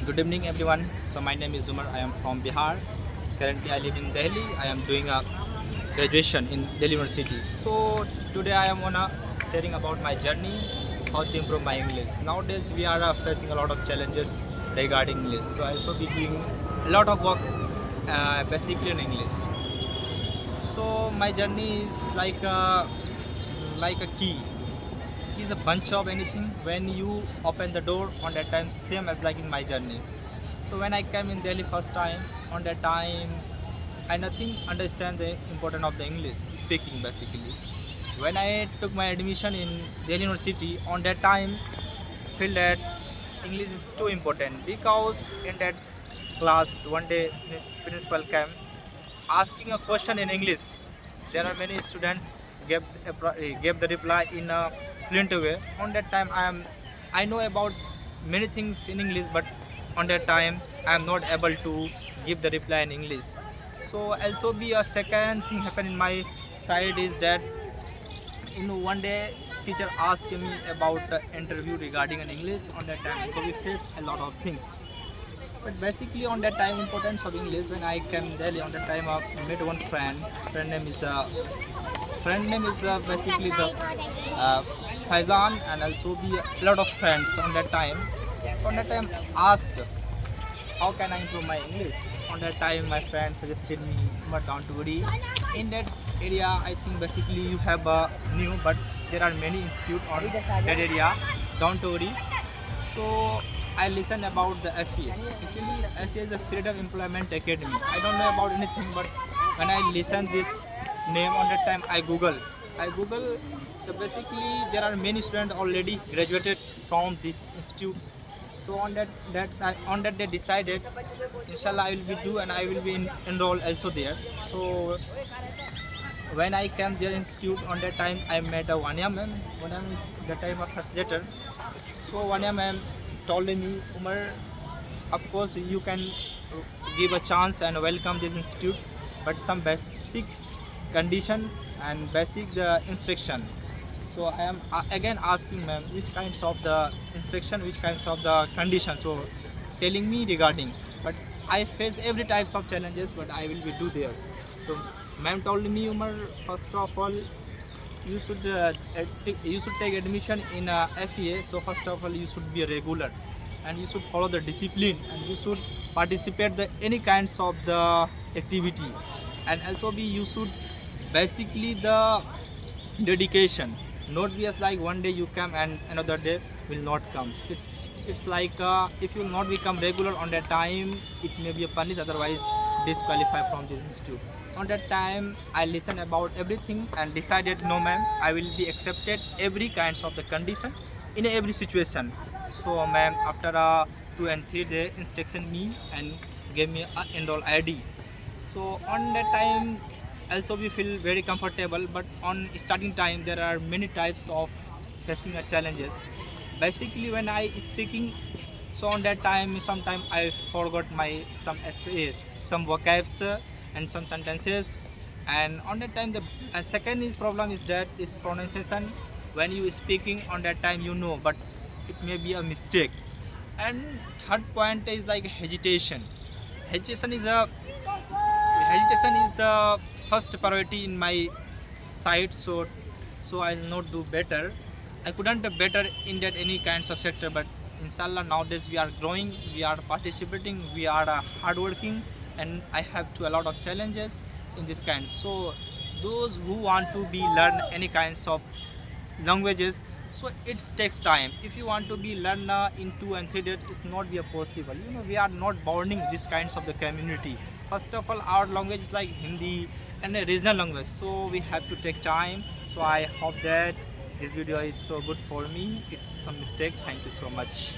Good evening, everyone. So my name is Umar. I am from Bihar. Currently, I live in Delhi. I am doing a graduation in Delhi University. So today I am gonna sharing about my journey, how to improve my English. Nowadays we are facing a lot of challenges regarding English. So I will be doing a lot of work, basically in English. So my journey is like a key. It is a bunch of anything. When you open the door on that time, same as like in my journey. So when I came in Delhi first time, on that time I nothing understand the importance of the English speaking basically. When I took my admission in Delhi University, on that time feel that English is too important, because in that class one day principal came asking a question in English. There are many students gave the reply in a fluent way. On that time, I know about many things in English, but on that time I am not able to give the reply in English. So also be a second thing happen in my side is that one day teacher asked me about the interview regarding an English on that time. So we faced a lot of things. But basically on that time importance of English, when I came Delhi on that time I met one friend. Friend name is basically the uh, Faizan, and also be a lot of friends on that time. On that time asked how can I improve my English. On that time my friend suggested me, but don't worry. In that area I think basically you have a new, but there are many institute on that area. Don't worry. So I listen about the FEA. Actually, FEA is a Freedom Employment Academy. I don't know about anything, but when I listen this name on that time, I Google. So basically there are many students already graduated from this institute. So on that they decided, inshallah I will be do and I will be enrolled also there. So when I came there institute on that time I met a Vanya ma'am. Vanya is the time of first letter. So Vanya ma'am told me, Umar, of course you can give a chance and welcome this institute, but some basic condition and basic the instruction. So I am again asking ma'am which kinds of the instruction, which kinds of the condition. So telling me regarding, but I face every types of challenges, but I will be do there. So ma'am told me, Umar, first of all you should take admission in FEA. So first of all you should be a regular, and you should follow the discipline, and you should participate the any kinds of the activity, and also be you should basically the dedication. Not be as like one day you come and another day will not come. It's like if you will not become regular on that time, it may be a punish, otherwise disqualify from this institute. On that time I listened about everything and decided, no ma'am, I will be accepted every kinds of the condition in every situation. So ma'am after 2 and 3 day instruction me and gave me a enroll ID. So on that time also we feel very comfortable, but on starting time there are many types of facing challenges. Basically when I speaking, so on that time sometimes I forgot my some vocabs and some sentences. And on that time the second is problem is that is pronunciation. When you speaking on that time you know, but it may be a mistake. And third point is like hesitation. hesitation is a Hesitation is the first priority in my side. So I'll not do better. I couldn't do better in that any kinds of sector, but inshallah nowadays we are growing, we are participating, we are hardworking, and I have to a lot of challenges in this kind. So those who want to be learn any kinds of languages, so it takes time. If you want to be learn in 2 and 3 days, it's not be a possible. We are not bounding these kinds of the community. First of all, our language is like Hindi and a regional language, so we have to take time. So I hope that this video is so good for me. It's a mistake. Thank you so much.